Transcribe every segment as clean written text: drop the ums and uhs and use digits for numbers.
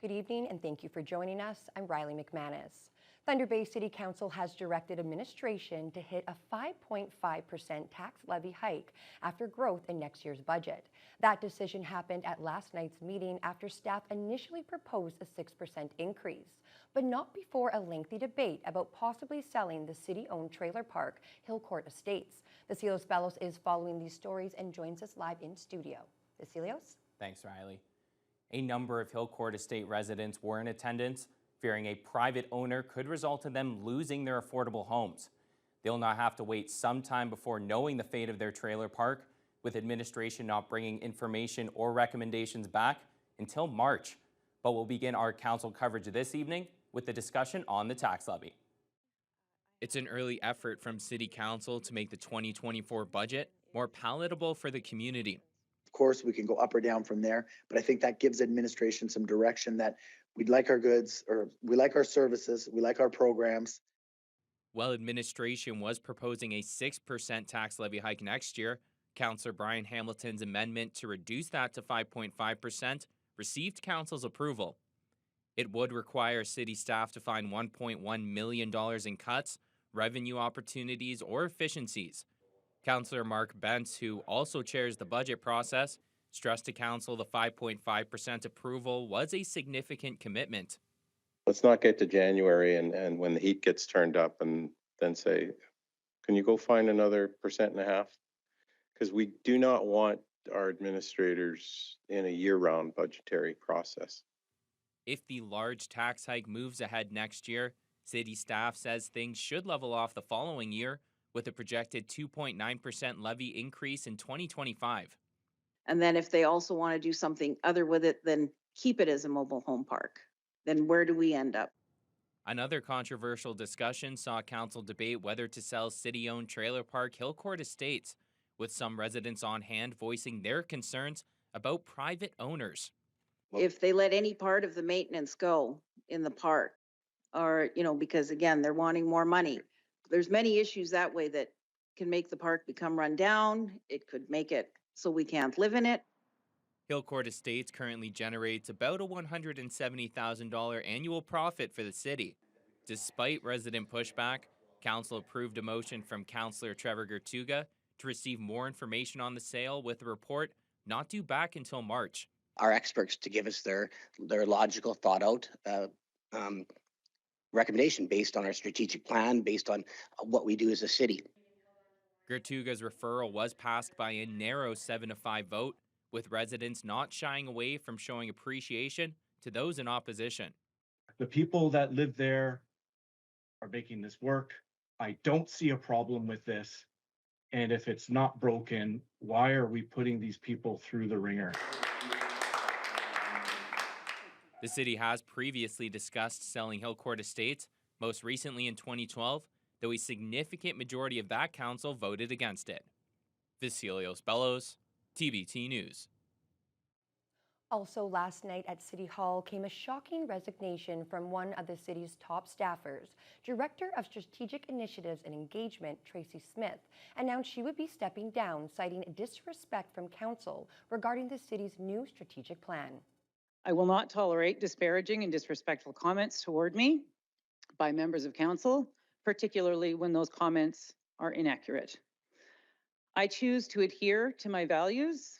Good evening and thank you for joining us. I'm Riley McManus. Thunder Bay City Council has directed administration to hit a 5.5% tax levy hike after growth in next year's budget. That decision happened at last night's meeting after staff initially proposed a 6% increase, but not before a lengthy debate about possibly selling the city-owned trailer park, Hillcourt Estates. Vasilios Bellos is following these stories and joins us live in studio. Vasilios? Thanks, Riley. A number of Hillcourt Estate residents were in attendance, fearing a private owner could result in them losing their affordable homes. They'll now have to wait some time before knowing the fate of their trailer park, with administration not bringing information or recommendations back until March. But we'll begin our council coverage this evening with the discussion on the tax levy. It's an early effort from City Council to make the 2024 budget more palatable for the community. Of course, we can go up or down from there, but I think that gives administration some direction that we'd like our goods, or we like our services, we like our programs. While administration was proposing a 6% tax levy hike next year, Councillor Brian Hamilton's amendment to reduce that to 5.5% received council's approval. It would require city staff to find $1.1 million in cuts, revenue opportunities, or efficiencies. Councillor Mark Bentz, who also chairs the budget process, stressed to council the 5.5% approval was a significant commitment. Let's not get to January and when the heat gets turned up and then say, can you go find another 1.5%? Because we do not want our administrators in a year-round budgetary process. If the large tax hike moves ahead next year, city staff says things should level off the following year, with a projected 2.9% levy increase in 2025. And then if they also want to do something other with it, then keep it as a mobile home park. Then where do we end up? Another controversial discussion saw council debate whether to sell city-owned trailer park Hillcourt Estates, with some residents on hand voicing their concerns about private owners. If they let any part of the maintenance go in the park, or, because again, they're wanting more money. There's many issues that way that can make the park become run down. It could make it so we can't live in it. Hillcourt Estates currently generates about a $170,000 annual profit for the city. Despite resident pushback, council approved a motion from Councillor Trevor Gertuga to receive more information on the sale, with a report not due back until March. Our experts to give us their logical, thought out recommendation based on our strategic plan, based on what we do as a city. Gertuga's referral was passed by a narrow 7-5 vote, with residents not shying away from showing appreciation to those in opposition. The people that live there are making this work. I don't see a problem with this. And if it's not broken, why are we putting these people through the ringer? The city has previously discussed selling Hillcourt Estates, most recently in 2012, though a significant majority of that council voted against it. Vasilios Bellos, TBT News. Also last night at City Hall came a shocking resignation from one of the city's top staffers. Director of Strategic Initiatives and Engagement, Tracy Smith, announced she would be stepping down, citing disrespect from council regarding the city's new strategic plan. I will not tolerate disparaging and disrespectful comments toward me by members of council, particularly when those comments are inaccurate. I choose to adhere to my values,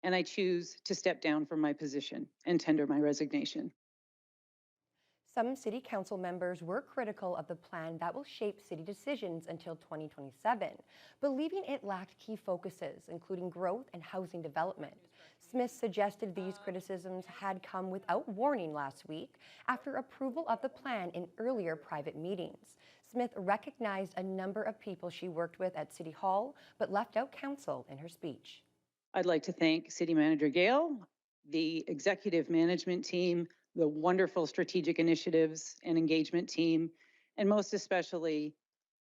and I choose to step down from my position and tender my resignation. Some city council members were critical of the plan that will shape city decisions until 2027, believing it lacked key focuses, including growth and housing development. Smith suggested these criticisms had come without warning last week after approval of the plan in earlier private meetings. Smith recognized a number of people she worked with at City Hall, but left out council in her speech. I'd like to thank City Manager Gale, the executive management team, the wonderful strategic initiatives and engagement team, and most especially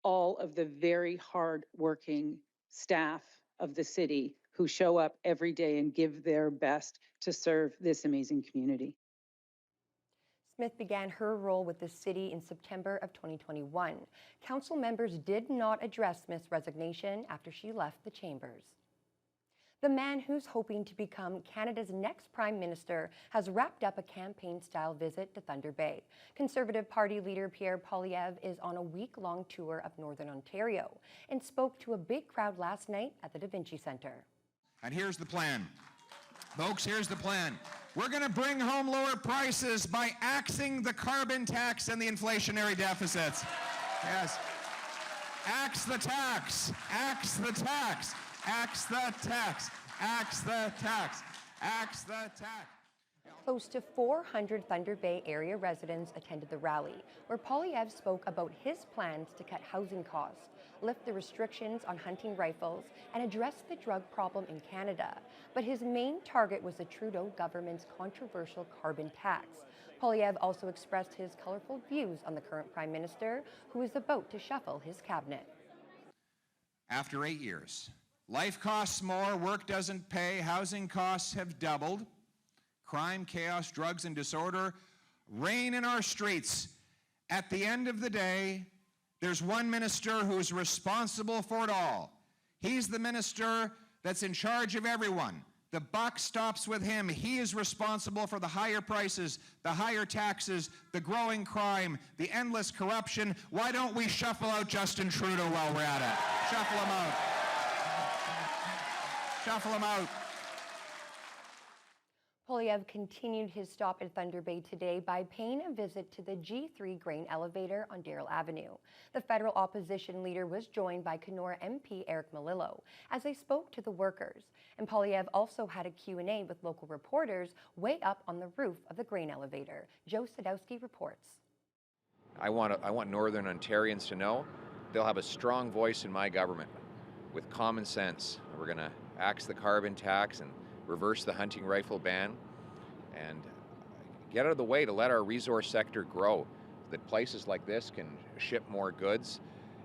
all of the very hard-working staff of the city who show up every day and give their best to serve this amazing community. Smith began her role with the city in September of 2021. Council members did not address Smith's resignation after she left the chambers. The man who's hoping to become Canada's next Prime Minister has wrapped up a campaign-style visit to Thunder Bay. Conservative Party leader Pierre Poilievre is on a week-long tour of Northern Ontario and spoke to a big crowd last night at the Da Vinci Centre. And here's the plan. Folks, here's the plan. We're going to bring home lower prices by axing the carbon tax and the inflationary deficits. Yes. Axe the tax. Axe the tax. Axe the tax. Axe the tax. Axe the tax. Close to 400 Thunder Bay area residents attended the rally, where Poilievre spoke about his plans to cut housing costs, lift the restrictions on hunting rifles, and address the drug problem in Canada. But his main target was the Trudeau government's controversial carbon tax. Poilievre also expressed his colorful views on the current Prime Minister, who is about to shuffle his cabinet. After 8 years, life costs more, work doesn't pay, housing costs have doubled. Crime, chaos, drugs, and disorder reign in our streets. At the end of the day, there's one minister who's responsible for it all. He's the minister that's in charge of everyone. The buck stops with him. He is responsible for the higher prices, the higher taxes, the growing crime, the endless corruption. Why don't we shuffle out Justin Trudeau while we're at it? Shuffle him out. Shuffle him out. Poilievre continued his stop at Thunder Bay today by paying a visit to the G3 grain elevator on Darrell Avenue. The federal opposition leader was joined by Kenora MP Eric Melillo as they spoke to the workers. And Poilievre also had a Q&A with local reporters way up on the roof of the grain elevator. Joe Sadowski reports. I want Northern Ontarians to know they'll have a strong voice in my government with common sense. We're going to axe the carbon tax and reverse the hunting rifle ban and get out of the way to let our resource sector grow, that places like this can ship more goods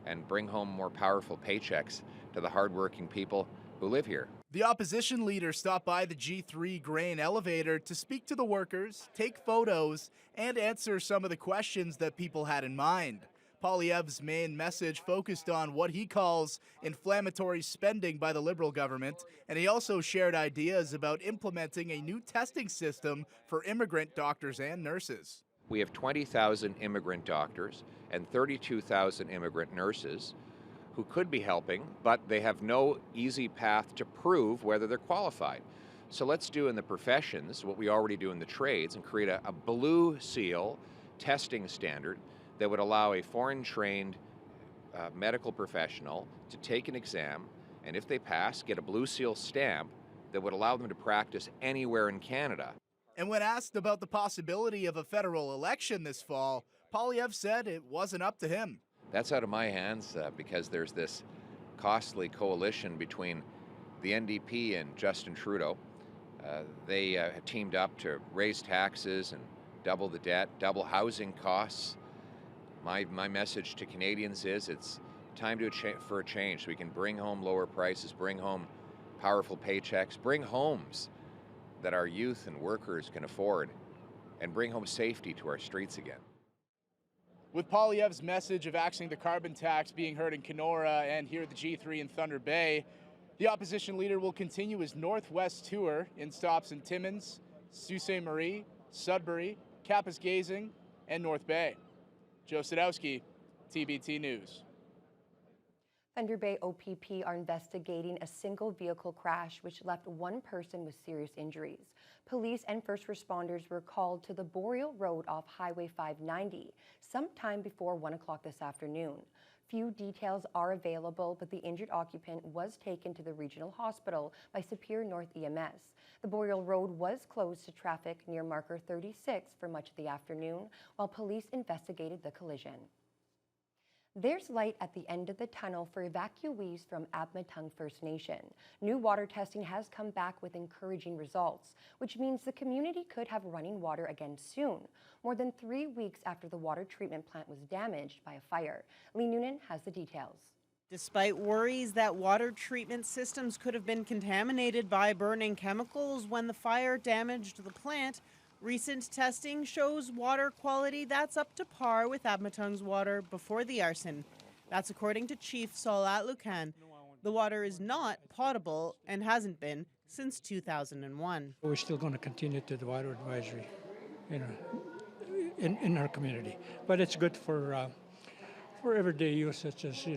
and bring home more powerful paychecks to the hardworking people who live here. The opposition leader stopped by the G3 grain elevator to speak to the workers, take photos, and answer some of the questions that people had in mind. Poilievre's main message focused on what he calls inflammatory spending by the Liberal government, and he also shared ideas about implementing a new testing system for immigrant doctors and nurses. We have 20,000 immigrant doctors and 32,000 immigrant nurses who could be helping, but they have no easy path to prove whether they're qualified. So let's do in the professions what we already do in the trades and create a blue seal testing standard that would allow a foreign-trained medical professional to take an exam, and if they pass, get a blue seal stamp that would allow them to practice anywhere in Canada. And when asked about the possibility of a federal election this fall, Poilievre said it wasn't up to him. That's out of my hands because there's this costly coalition between the NDP and Justin Trudeau. They have teamed up to raise taxes and double the debt, double housing costs. My message to Canadians is it's time for a change so we can bring home lower prices, bring home powerful paychecks, bring homes that our youth and workers can afford, and bring home safety to our streets again. With Poilievre's message of axing the carbon tax being heard in Kenora and here at the G3 in Thunder Bay, the opposition leader will continue his northwest tour in stops in Timmins, Sault Ste. Marie, Sudbury, Kapuskasing, and North Bay. Joe Sadowski, TBT News. Thunder Bay OPP are investigating a single vehicle crash which left one person with serious injuries. Police and first responders were called to the Boreal Road off Highway 590 sometime before 1 o'clock this afternoon. Few details are available, but the injured occupant was taken to the regional hospital by Superior North EMS. The Boreal Road was closed to traffic near marker 36 for much of the afternoon, while police investigated the collision. There's light at the end of the tunnel for evacuees from Admatung First Nation. New water testing has come back with encouraging results, which means the community could have running water again soon, more than 3 weeks after the water treatment plant was damaged by a fire. Lee Noonan has the details. Despite worries that water treatment systems could have been contaminated by burning chemicals when the fire damaged the plant, recent testing shows water quality that's up to par with Admatung's water before the arson. That's according to Chief Saul Atlukan. The water is not potable and hasn't been since 2001. We're still going to continue to the water advisory, in our community. But it's good for everyday use, such as,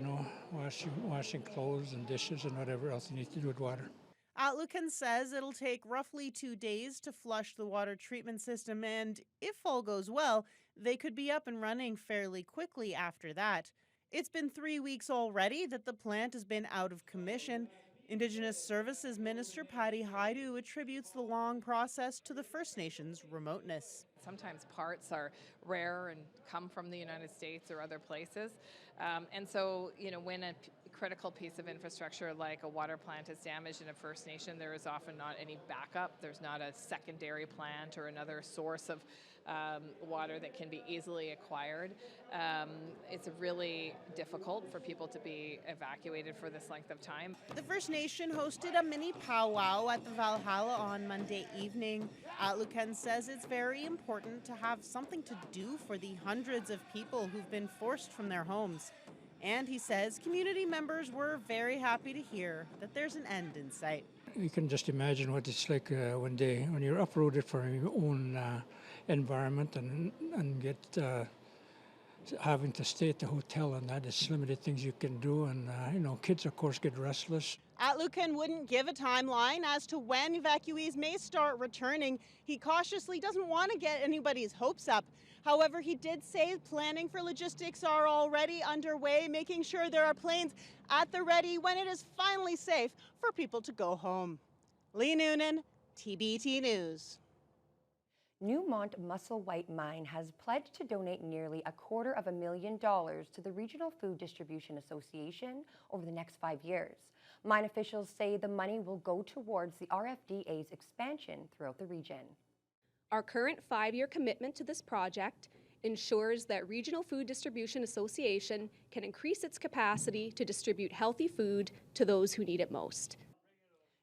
washing clothes and dishes and whatever else you need to do with water. Atlucan says it'll take roughly 2 days to flush the water treatment system, and if all goes well, they could be up and running fairly quickly after that. It's been 3 weeks already that the plant has been out of commission. Indigenous Services Minister Patty Haidu attributes the long process to the First Nations' remoteness. Sometimes parts are rare and come from the United States or other places. And so, when a critical piece of infrastructure like a water plant is damaged in a First Nation, there is often not any backup. There's not a secondary plant or another source of water that can be easily acquired. It's really difficult for people to be evacuated for this length of time. The First Nation hosted a mini powwow at the Valhalla on Monday evening. Atlucan says it's very important to have something to do for the hundreds of people who've been forced from their homes. And he says community members were very happy to hear that there's an end in sight. You can just imagine what it's like when you're uprooted from your own environment and get having to stay at the hotel, and that is limited things you can do. And kids of course get restless. Atlucan wouldn't give a timeline as to when evacuees may start returning. He cautiously doesn't want to get anybody's hopes up. However, he did say planning for logistics are already underway, making sure there are planes at the ready when it is finally safe for people to go home. Lee Noonan, TBT News. Newmont Musselwhite Mine has pledged to donate nearly $250,000 to the Regional Food Distribution Association over the next 5 years. Mine officials say the money will go towards the RFDA's expansion throughout the region. Our current 5-year commitment to this project ensures that Regional Food Distribution Association can increase its capacity to distribute healthy food to those who need it most.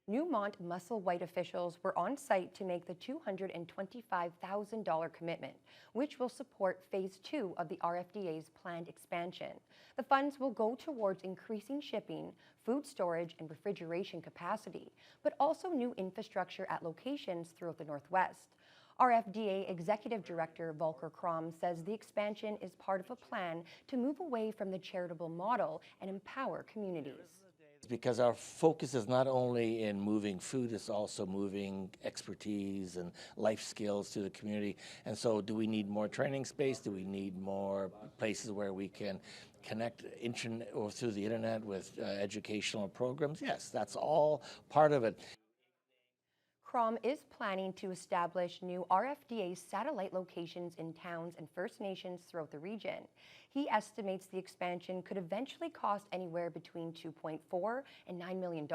Newmont Musselwhite officials were on site to make the $225,000 commitment, which will support Phase 2 of the RFDA's planned expansion. The funds will go towards increasing shipping, food storage, and refrigeration capacity, but also new infrastructure at locations throughout the Northwest. RFDA Executive Director Volker Krom says the expansion is part of a plan to move away from the charitable model and empower communities. Because our focus is not only in moving food, it's also moving expertise and life skills to the community. And so do we need more training space? Do we need more places where we can connect internet or through the internet with educational programs? Yes, that's all part of it. Krom is planning to establish new RFDA satellite locations in towns and First Nations throughout the region. He estimates the expansion could eventually cost anywhere between $2.4 and $9 million.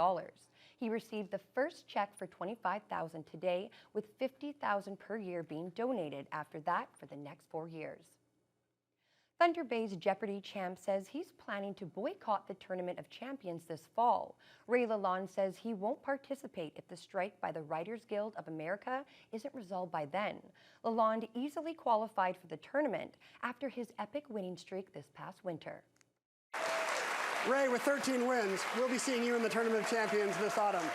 He received the first check for $25,000 today, with $50,000 per year being donated after that for the next 4 years. Thunder Bay's Jeopardy champ says he's planning to boycott the Tournament of Champions this fall. Ray Lalonde says he won't participate if the strike by the Writers Guild of America isn't resolved by then. Lalonde easily qualified for the tournament after his epic winning streak this past winter. Ray, with 13 wins, we'll be seeing you in the Tournament of Champions this autumn.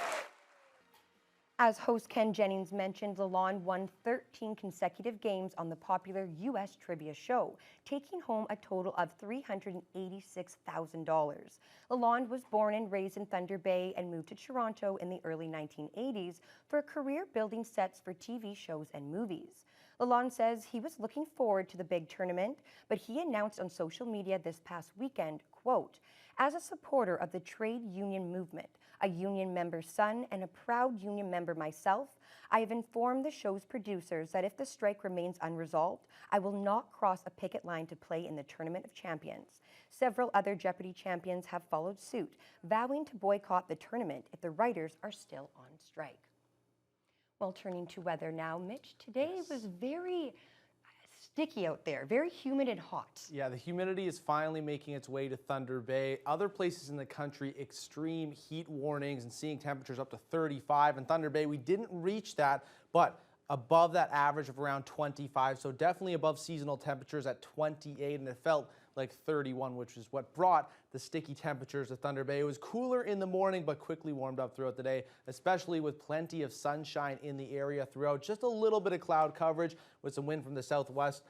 As host Ken Jennings mentioned, Lalonde won 13 consecutive games on the popular U.S. trivia show, taking home a total of $386,000. Lalonde was born and raised in Thunder Bay and moved to Toronto in the early 1980s for a career building sets for TV shows and movies. Lalonde says he was looking forward to the big tournament, but he announced on social media this past weekend, quote, "As a supporter of the trade union movement, a union member's son, and a proud union member myself, I have informed the show's producers that if the strike remains unresolved, I will not cross a picket line to play in the Tournament of Champions." Several other Jeopardy champions have followed suit, vowing to boycott the tournament if the writers are still on strike. Well, turning to weather now, Mitch, today was very sticky out there, very humid and hot. Yeah, the humidity is finally making its way to Thunder Bay. Other places in the country, extreme heat warnings and seeing temperatures up to 35. In Thunder Bay, we didn't reach that, but above that average of around 25, so definitely above seasonal temperatures at 28, and it felt like 31, which is what brought the sticky temperatures to Thunder Bay. It was cooler in the morning, but quickly warmed up throughout the day, especially with plenty of sunshine in the area throughout. Just a little bit of cloud coverage with some wind from the southwest,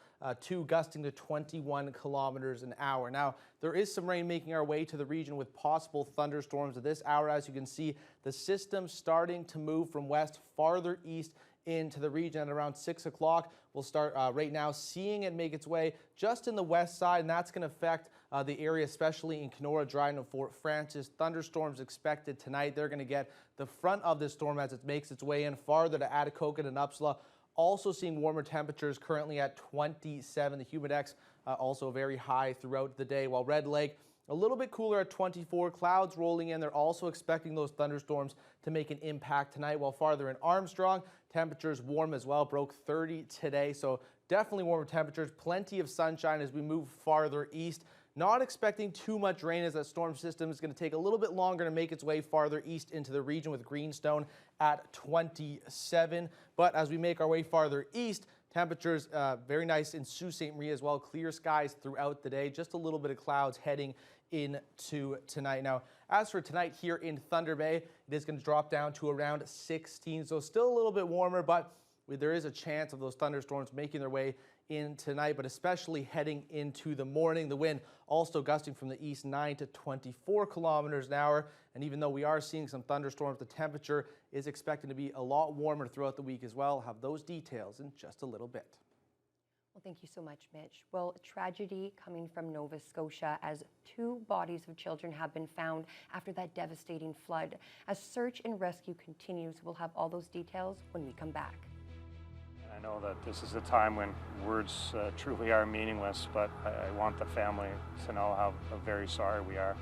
gusting to 21 kilometers an hour. Now, there is some rain making our way to the region with possible thunderstorms at this hour. As you can see, the system starting to move from west farther east into the region at around 6 o'clock. We'll start right now seeing it make its way just in the west side, and that's going to affect the area, especially in Kenora, Dryden, and Fort Francis. Thunderstorms expected tonight. They're going to get the front of this storm as it makes its way in farther to Atikokan and Upsala. Also seeing warmer temperatures currently at 27. The Humidex also very high throughout the day, while Red Lake a little bit cooler at 24, clouds rolling in. They're also expecting those thunderstorms to make an impact tonight, while farther in Armstrong, temperatures warm as well, broke 30 today. So definitely warmer temperatures, plenty of sunshine as we move farther east. Not expecting too much rain as that storm system is going to take a little bit longer to make its way farther east into the region, with Greenstone at 27. But as we make our way farther east, temperatures very nice in Sault Ste. Marie as well. Clear skies throughout the day. Just a little bit of clouds heading into tonight. Now, as for tonight here in Thunder Bay, it is going to drop down to around 16. So still a little bit warmer, but there is a chance of those thunderstorms making their way in tonight, but especially heading into the morning. The wind also gusting from the east 9 to 24 kilometers an hour. And even though we are seeing some thunderstorms, the temperature is expected to be a lot warmer throughout the week as well. I'll have those details in just a little bit. Well, thank you so much, Mitch. Well, tragedy coming from Nova Scotia as 2 bodies of children have been found after that devastating flood. As search and rescue continues, we'll have all those details when we come back. I know that this is a time when words truly are meaningless, but I want the family to know how very sorry we are.